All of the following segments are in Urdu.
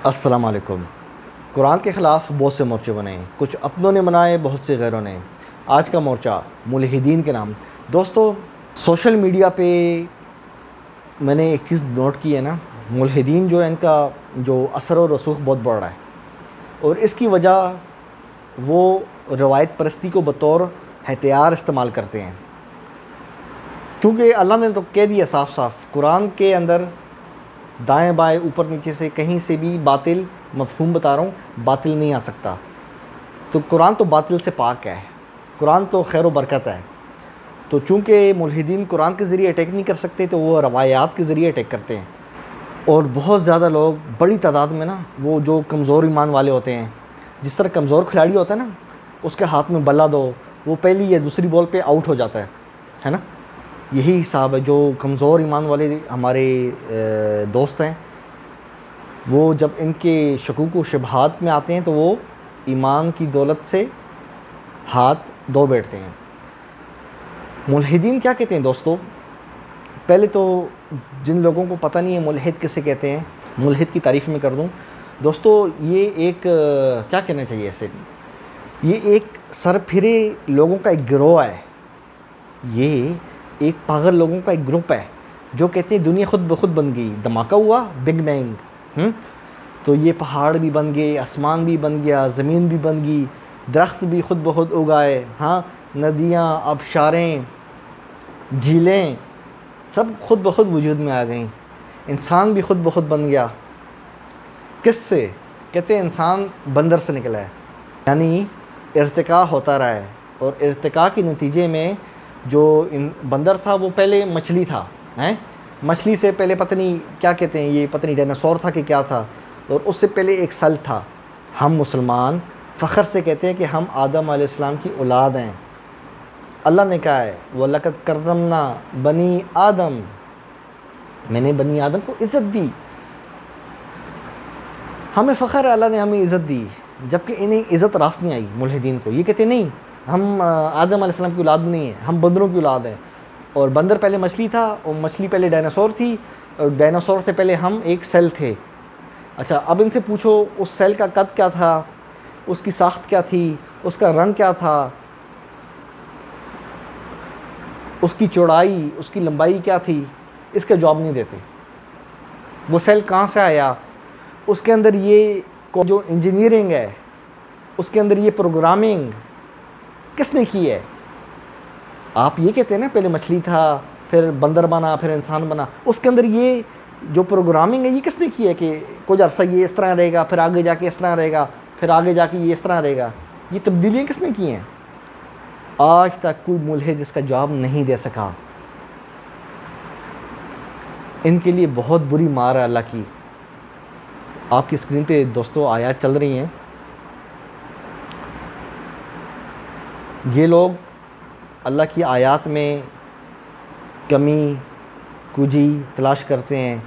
السلام علیکم۔ قرآن کے خلاف بہت سے مورچے بنے، کچھ اپنوں نے بنائے، بہت سے غیروں نے۔ آج کا مورچہ ملحدین کے نام۔ دوستو، سوشل میڈیا پہ میں نے ایک چیز نوٹ کی ہے نا، ملحدین جو ہے ان کا جو اثر و رسوخ بہت بڑھ رہا ہے، اور اس کی وجہ وہ روایت پرستی کو بطور ہتھیار استعمال کرتے ہیں، کیونکہ اللہ نے تو کہہ دیا صاف صاف قرآن کے اندر، دائیں بائیں اوپر نیچے سے کہیں سے بھی باطل، مفہوم بتا رہا ہوں، باطل نہیں آ سکتا۔ تو قرآن تو باطل سے پاک ہے، قرآن تو خیر و برکت ہے۔ تو چونکہ ملحدین قرآن کے ذریعے اٹیک نہیں کر سکتے، تو وہ روایات کے ذریعے اٹیک کرتے ہیں، اور بہت زیادہ لوگ بڑی تعداد میں نا، وہ جو کمزور ایمان والے ہوتے ہیں، جس طرح کمزور کھلاڑی ہوتا ہے نا، اس کے ہاتھ میں بلا دو، وہ پہلی یا دوسری بال پہ آؤٹ ہو جاتا ہے نا، یہی حساب ہے۔ جو کمزور ایمان والے ہمارے دوست ہیں، وہ جب ان کے شکوک و شبہات میں آتے ہیں تو وہ ایمان کی دولت سے ہاتھ دھو بیٹھتے ہیں۔ ملحدین کیا کہتے ہیں دوستو؟ پہلے تو جن لوگوں کو پتہ نہیں ہے ملحد کسے کہتے ہیں، ملحد کی تعریف میں کر دوں دوستو، یہ ایک کیا کہنا چاہیے اسے، یہ ایک سر پھرے لوگوں کا ایک گروہ ہے، یہ ایک پاگل لوگوں کا ایک گروپ ہے جو کہتے ہیں دنیا خود بخود بن گئی، دھماکہ ہوا بگ بینگ، تو یہ پہاڑ بھی بن گئے، آسمان بھی بن گیا، زمین بھی بن گئی، درخت بھی خود بخود اگائے، ہاں، ندیاں، آبشاریں، جھیلیں سب خود بخود وجود میں آ گئیں، انسان بھی خود بخود بن گیا۔ کس سے؟ کہتے ہیں انسان بندر سے نکلا ہے، یعنی ارتقاء ہوتا رہا ہے، اور ارتقاء کے نتیجے میں جو بندر تھا وہ پہلے مچھلی تھا، مچھلی سے پہلے پتہ نہیں کیا کہتے ہیں، یہ پتہ نہیں ڈائناسور تھا کہ کیا تھا، اور اس سے پہلے ایک سل تھا۔ ہم مسلمان فخر سے کہتے ہیں کہ ہم آدم علیہ السلام کی اولاد ہیں۔ اللہ نے کہا ہے وَلَقَدْ كَرَّمْنَا بَنِي آدم، میں نے بنی آدم کو عزت دی، ہمیں فخر ہے، اللہ نے ہمیں عزت دی، جبکہ انہیں عزت راست نہیں آئی ملحدین کو۔ یہ کہتے نہیں ہم آدم علیہ السلام کی اولاد نہیں ہیں، ہم بندروں کی اولاد ہیں، اور بندر پہلے مچھلی تھا، اور مچھلی پہلے ڈائناسور تھی، اور ڈائناسور سے پہلے ہم ایک سیل تھے۔ اچھا، اب ان سے پوچھو اس سیل کا قد کیا تھا، اس کی ساخت کیا تھی، اس کا رنگ کیا تھا، اس کی چوڑائی، اس کی لمبائی کیا تھی، اس کا جواب نہیں دیتے۔ وہ سیل کہاں سے آیا، اس کے اندر یہ جو انجینئرنگ ہے، اس کے اندر یہ پروگرامنگ کس نے کی ہے؟ آپ یہ کہتے ہیں نا پہلے مچھلی تھا، پھر بندر بنا، پھر انسان بنا، اس کے اندر یہ جو پروگرامنگ ہے یہ کس نے کی ہے کہ کچھ عرصہ یہ اس طرح رہے گا، پھر آگے جا کے اس طرح رہے گا، پھر آگے جا کے یہ اس طرح رہے گا؟ یہ تبدیلیاں کس نے کی ہیں؟ آج تک کوئی ملحد اس کا جواب نہیں دے سکا۔ ان کے لیے بہت بری مار ہے اللہ کی۔ آپ کی اسکرین پہ دوستو آیات چل رہی ہیں، یہ لوگ اللہ کی آیات میں کمی کوجی تلاش کرتے ہیں،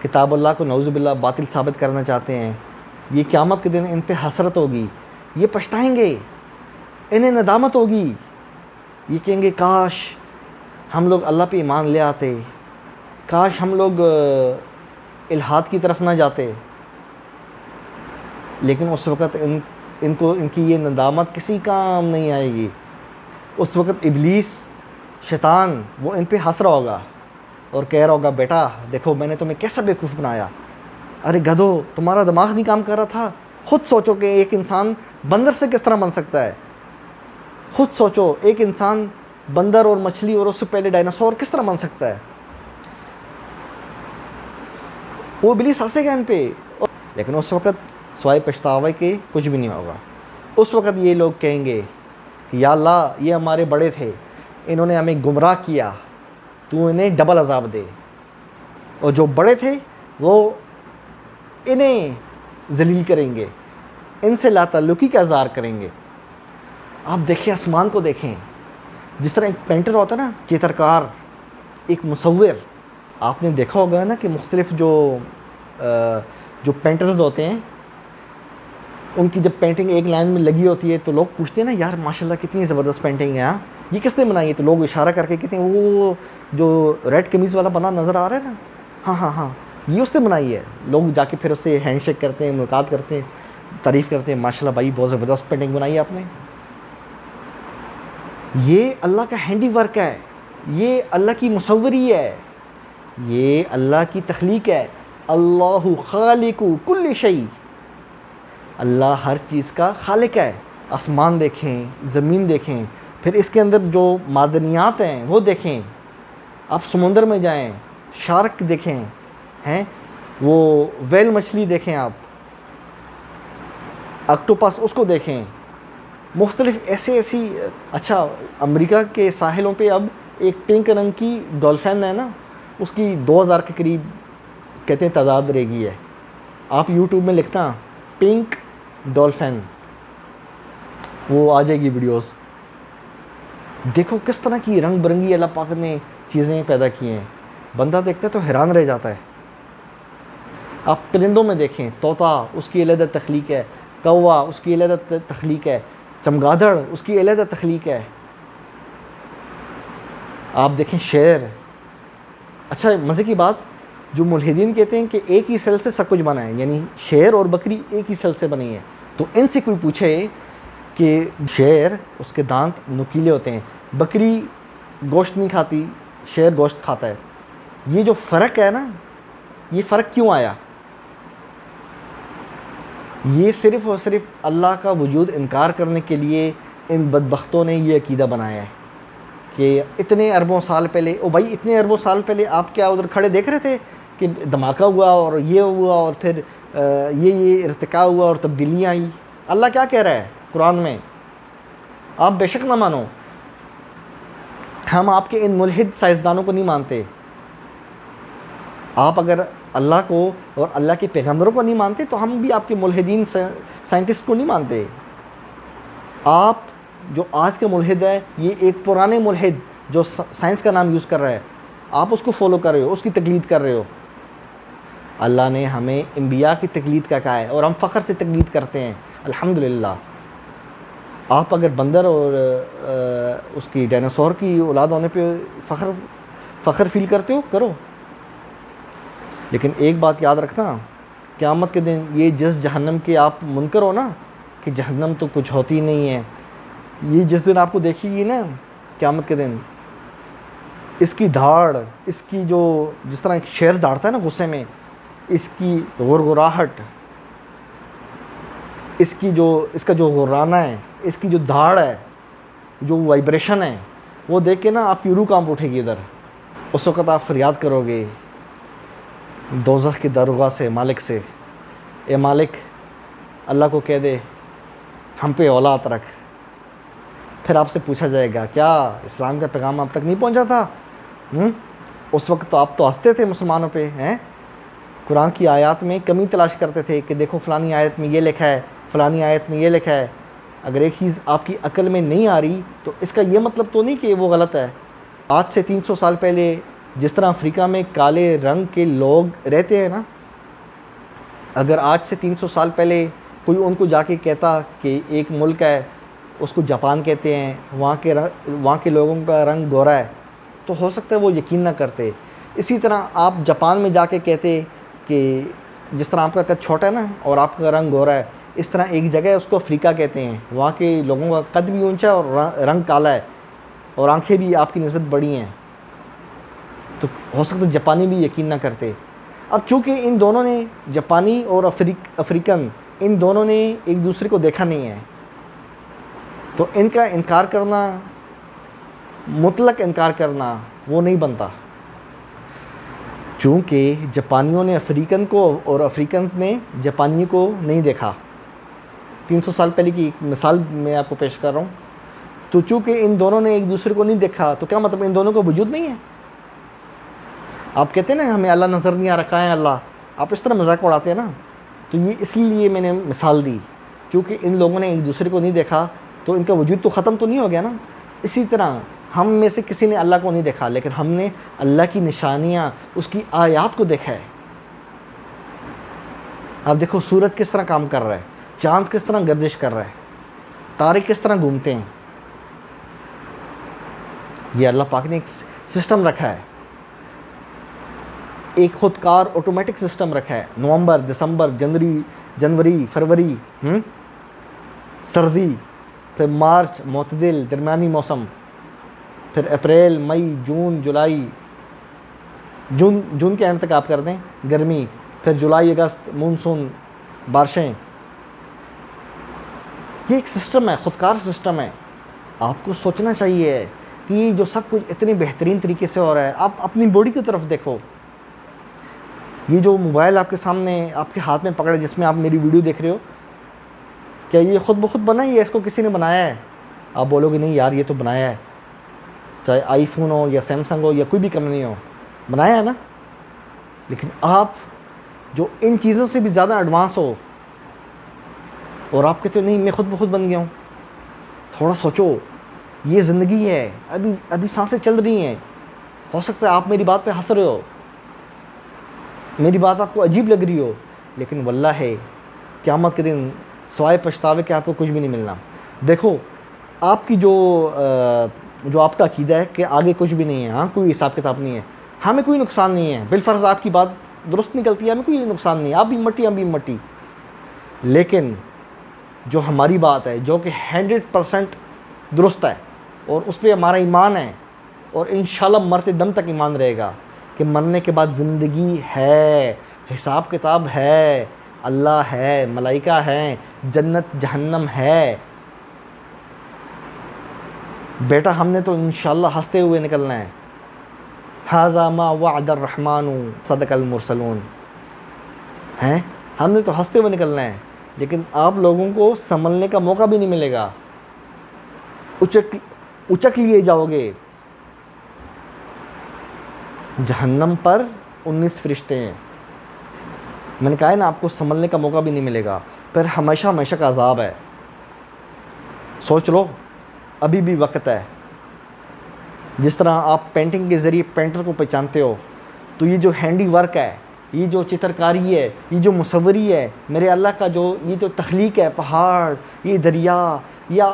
کتاب اللہ کو نعوذ باللہ باطل ثابت کرنا چاہتے ہیں۔ یہ قیامت کے دن ان پہ حسرت ہوگی، یہ پچھتائیں گے، انہیں ندامت ہوگی، یہ کہیں گے کاش ہم لوگ اللہ پہ ایمان لے آتے، کاش ہم لوگ الحاد کی طرف نہ جاتے۔ لیکن اس وقت ان کی یہ ندامت کسی کام نہیں آئے گی۔ اس وقت ابلیس، شیطان، وہ ان پہ ہنس رہا ہوگا اور کہہ رہا ہوگا بیٹا دیکھو میں نے تمہیں کیسا بیوقوف بنایا، ارے گدھو تمہارا دماغ نہیں کام کر رہا تھا، خود سوچو کہ ایک انسان بندر سے کس طرح بن سکتا ہے، خود سوچو ایک انسان بندر اور مچھلی اور اس سے پہلے ڈائناسور کس طرح بن سکتا ہے۔ وہ ابلیس ہنسے گا ان پہ، لیکن اس وقت سوائے پچھتاوے کے کچھ بھی نہیں ہوگا۔ اس وقت یہ لوگ کہیں گے کہ یا اللہ یہ ہمارے بڑے تھے، انہوں نے ہمیں گمراہ کیا، تو انہیں ڈبل عذاب دے، اور جو بڑے تھے وہ انہیں ذلیل کریں گے، ان سے لا تعلقی کا اظہار کریں گے۔ آپ دیکھیں آسمان کو دیکھیں، جس طرح ایک پینٹر ہوتا ہے نا، چترکار، ایک مصور، آپ نے دیکھا ہوگا نا کہ مختلف جو پینٹرز ہوتے ہیں، ان کی جب پینٹنگ ایک لائن میں لگی ہوتی ہے تو لوگ پوچھتے ہیں نا یار ماشاءاللہ کتنی زبردست پینٹنگ ہے، ہاں یہ کس نے بنائی ہے؟ تو لوگ اشارہ کر کے کہتے ہیں وہ جو ریڈ قمیض والا بندہ نظر آ رہا ہے نا، ہاں ہاں ہاں یہ اس نے بنائی ہے. لوگ جا کے پھر اس سے ہینڈ شیک کرتے ہیں, ملاقات کرتے ہیں, تعریف کرتے ہیں, ماشاء اللہ بھائی بہت زبردست پینٹنگ بنائی ہے آپ نے. یہ اللہ کا ہینڈی ورک ہے, یہ اللہ کی مصوری ہے, یہ اللہ کی تخلیق ہے. اللہ خالق کل شیء, اللہ ہر چیز کا خالق ہے. آسمان دیکھیں, زمین دیکھیں, پھر اس کے اندر جو معدنیات ہیں وہ دیکھیں. آپ سمندر میں جائیں, شارک دیکھیں ہیں, وہ ویل مچھلی دیکھیں, آپ اکٹوپس اس کو دیکھیں, مختلف ایسی. اچھا, امریکہ کے ساحلوں پہ اب ایک پنک رنگ کی ڈولفن ہے نا, اس کی 2000 کے قریب کہتے ہیں تعداد رہ گئی ہے. آپ یوٹیوب میں لکھنا پنک ڈولفن, وہ آ جائے گی ویڈیوز. دیکھو کس طرح کی رنگ برنگی اللہ پاک نے چیزیں پیدا کی ہیں, بندہ دیکھتا ہے تو حیران رہ جاتا ہے. آپ پرندوں میں دیکھیں, طوطا اس کی علیحدہ تخلیق ہے, کوا اس کی علیحدہ تخلیق ہے, چمگادڑ اس کی علیحدہ تخلیق ہے. آپ دیکھیں شیر. اچھا مزے کی بات, جو ملحدین کہتے ہیں کہ ایک ہی سیل سے سب کچھ بنا ہے, یعنی شیر اور بکری ایک ہی سیل سے بنی ہے, تو ان سے کوئی پوچھے کہ شیر اس کے دانت نکیلے ہوتے ہیں, بکری گوشت نہیں کھاتی, شیر گوشت کھاتا ہے, یہ جو فرق ہے نا, یہ فرق کیوں آیا؟ یہ صرف اور صرف اللہ کا وجود انکار کرنے کے لیے ان بدبختوں نے یہ عقیدہ بنایا ہے کہ اتنے اربوں سال پہلے, او بھائی اتنے اربوں سال پہلے آپ کیا ادھر کھڑے دیکھ رہے تھے کہ دھماکہ ہوا اور یہ ہوا اور پھر یہ ارتقاء ہوا اور تبدیلیاں آئیں؟ اللہ کیا کہہ رہا ہے قرآن میں؟ آپ بے شک نہ مانو, ہم آپ کے ان ملحد سائنسدانوں کو نہیں مانتے. آپ اگر اللہ کو اور اللہ کے پیغمبروں کو نہیں مانتے تو ہم بھی آپ کے ملحدین سائنٹسٹ کو نہیں مانتے. آپ جو آج کا ملحد ہے, یہ ایک پرانے ملحد جو سائنس کا نام یوز کر رہا ہے, آپ اس کو فالو کر رہے ہو, اس کی تقلید کر رہے ہو. اللہ نے ہمیں انبیاء کی تقلید کا کہا ہے اور ہم فخر سے تقلید کرتے ہیں, الحمدللہ. آپ اگر بندر اور اس کی ڈائناسور کی اولاد ہونے پہ فخر فیل کرتے ہو, کرو. لیکن ایک بات یاد رکھنا, قیامت کے دن یہ جس جہنم کے آپ منکر ہو نا کہ جہنم تو کچھ ہوتی نہیں ہے, یہ جس دن آپ کو دیکھے گی نا قیامت کے دن, اس کی دھاڑ, اس کی جو جس طرح ایک شیر دھاڑتا ہے نا غصے میں, اس کی غرغراہٹ, اس کا جو غرانا ہے, اس کی جو دھاڑ ہے, جو وائبریشن ہے, وہ دیکھ کے نا آپ کی روح کانپ اٹھے گی ادھر. اس وقت آپ فریاد کرو گے دوزخ کی درگاہ سے, مالک سے, اے مالک, اللہ کو کہہ دے ہم پہ اولاد رکھ. پھر آپ سے پوچھا جائے گا کیا اسلام کا پیغام اب تک نہیں پہنچا تھا؟ اس وقت تو آپ تو ہنستے تھے مسلمانوں پہ, ہیں, قرآن کی آیات میں کمی تلاش کرتے تھے کہ دیکھو فلانی آیت میں یہ لکھا ہے, فلانی آیت میں یہ لکھا ہے. اگر ایک چیز آپ کی عقل میں نہیں آ رہی تو اس کا یہ مطلب تو نہیں کہ وہ غلط ہے. آج سے 300 سال پہلے جس طرح افریقہ میں کالے رنگ کے لوگ رہتے ہیں نا, اگر آج سے 300 سال پہلے کوئی ان کو جا کے کہتا کہ ایک ملک ہے اس کو جاپان کہتے ہیں, وہاں کے لوگوں کا رنگ گورا ہے, تو ہو سکتا ہے وہ یقین نہ کرتے. اسی طرح آپ جاپان میں جا کے کہتے کہ جس طرح آپ کا قد چھوٹا ہے نا اور آپ کا رنگ گورا ہے, اس طرح ایک جگہ ہے اس کو افریقہ کہتے ہیں, وہاں کے لوگوں کا قد بھی اونچا ہے اور رنگ کالا ہے اور آنکھیں بھی آپ کی نسبت بڑی ہیں, تو ہو سکتا ہے جاپانی بھی یقین نہ کرتے. اب چونکہ ان دونوں نے, جاپانی اور افریقن, ان دونوں نے ایک دوسرے کو دیکھا نہیں ہے, تو ان کا انکار کرنا, مطلق انکار کرنا وہ نہیں بنتا. چونکہ جاپانیوں نے افریقن کو اور افریقنز نے جاپانی کو نہیں دیکھا. 300 سال پہلے کی ایک مثال میں آپ کو پیش کر رہا ہوں. تو چونکہ ان دونوں نے ایک دوسرے کو نہیں دیکھا تو کیا مطلب ان دونوں کا وجود نہیں ہے؟ آپ کہتے ہیں نا ہمیں اللہ نظر نہیں آ رکھا ہے اللہ, آپ اس طرح مذاق اڑاتے ہیں نا, تو یہ اس لیے میں نے مثال دی, چونکہ ان لوگوں نے ایک دوسرے کو نہیں دیکھا تو ان کا وجود تو ختم تو نہیں ہو گیا نا. اسی طرح ہم میں سے کسی نے اللہ کو نہیں دیکھا, لیکن ہم نے اللہ کی نشانیاں, اس کی آیات کو دیکھا ہے. آپ دیکھو سورج کس طرح کام کر رہا ہے, چاند کس طرح گردش کر رہا ہے, تارے کس طرح گھومتے ہیں. یہ اللہ پاک نے ایک سسٹم رکھا ہے. ایک خودکار آٹومیٹک سسٹم رکھا ہے. نومبر، دسمبر، جنوری، فروری سردی، پھر مارچ معتدل درمیانی موسم، پھر اپریل، مئی، جون، جولائی، جون کے اینڈ تک آپ کر دیں گرمی، پھر جولائی اگست مونسون بارشیں. یہ ایک سسٹم ہے، خودکار سسٹم ہے. آپ کو سوچنا چاہیے کہ جو سب کچھ اتنی بہترین طریقے سے ہو رہا ہے. آپ اپنی باڈی کی طرف دیکھو. یہ جو موبائل آپ کے سامنے آپ کے ہاتھ میں پکڑے جس میں آپ میری ویڈیو دیکھ رہے ہو، کیا یہ خود بخود بنا ہے یا اس کو کسی نے بنایا ہے؟ آپ بولو گے نہیں یار یہ تو بنایا ہے، چاہے آئی فون ہو یا سیمسنگ ہو یا کوئی بھی کمپنی ہو، بنایا ہے نا. لیکن آپ جو ان چیزوں سے بھی زیادہ ایڈوانس ہو اور آپ کہتے ہو نہیں میں خود بخود بن گیا ہوں. تھوڑا سوچو، یہ زندگی ہے، ابھی سانسیں چل رہی ہیں. ہو سکتا ہے آپ میری بات پہ ہنس رہے ہو، میری بات آپ کو عجیب لگ رہی ہو، لیکن واللہ ہے قیامت کے دن سوائے پچھتاوے کہ آپ کو کچھ بھی نہیں ملنا. دیکھو آپ کی جو آپ کا عقیدہ ہے کہ آگے کچھ بھی نہیں ہے، ہاں کوئی حساب کتاب نہیں ہے، ہمیں کوئی نقصان نہیں ہے. بالفرض آپ کی بات درست نکلتی ہے، ہمیں کوئی نقصان نہیں ہے. آپ بھی مٹی ہم بھی مٹی. لیکن جو ہماری بات ہے جو کہ 100% درست ہے اور اس پہ ہمارا ایمان ہے اور انشاءاللہ مرتے دم تک ایمان رہے گا کہ مرنے کے بعد زندگی ہے، حساب کتاب ہے، اللہ ہے، ملائکہ ہیں، جنت جہنم ہے. بیٹا ہم نے تو انشاءاللہ ہنستے ہوئے نکلنا ہے. ھذا ما وعد الرحمن صدق المرسلون. ہیں ہم نے تو ہنستے ہوئے نکلنا ہے، لیکن آپ لوگوں کو سنبھلنے کا موقع بھی نہیں ملے گا. اچک لیے جاؤ گے. جہنم پر 19 فرشتے ہیں. میں نے کہا ہے نا آپ کو سنبھلنے کا موقع بھی نہیں ملے گا. پھر ہمیشہ ہمیشہ کا عذاب ہے. سوچ لو ابھی بھی وقت ہے. جس طرح آپ پینٹنگ کے ذریعے پینٹر کو پہچانتے ہو، تو یہ جو ہینڈی ورک ہے، یہ جو چترکاری ہے، یہ جو مصوری ہے، میرے اللہ کا یہ جو تخلیق ہے، پہاڑ، یہ دریا، یا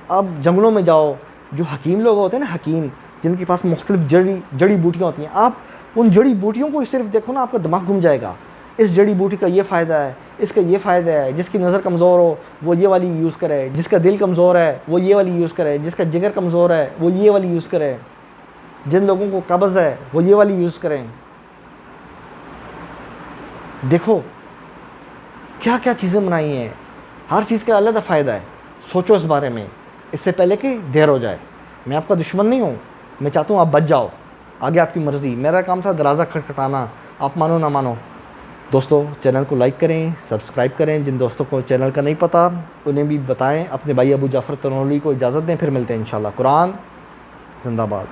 آپ جنگلوں میں جاؤ، جو حکیم لوگ ہوتے ہیں نا، حکیم جن کے پاس مختلف جڑی بوٹیاں ہوتی ہیں، آپ ان جڑی بوٹیوں کو صرف دیکھو نا، آپ کا دماغ گھوم جائے گا. اس جڑی بوٹی کا یہ فائدہ ہے، اس کا یہ فائدہ ہے. جس کی نظر کمزور ہو وہ یہ والی یوز کرے، جس کا دل کمزور ہے وہ یہ والی یوز کرے، جس کا جگر کمزور ہے وہ یہ والی یوز کرے، جن لوگوں کو قبض ہے وہ یہ والی یوز کریں. دیکھو کیا کیا چیزیں بنائی ہیں، ہر چیز کا علیحدہ فائدہ ہے. سوچو اس بارے میں اس سے پہلے کہ دیر ہو جائے. میں آپ کا دشمن نہیں ہوں، میں چاہتا ہوں آپ بچ جاؤ. آگے آپ کی مرضی. میرا کام تھا دروازہ کھٹکھٹانا، آپ مانو نہ مانو. دوستو چینل کو لائک کریں، سبسکرائب کریں. جن دوستوں کو چینل کا نہیں پتہ انہیں بھی بتائیں. اپنے بھائی ابو جعفر تنولی کو اجازت دیں، پھر ملتے ہیں انشاءاللہ. قرآن زندہ باد.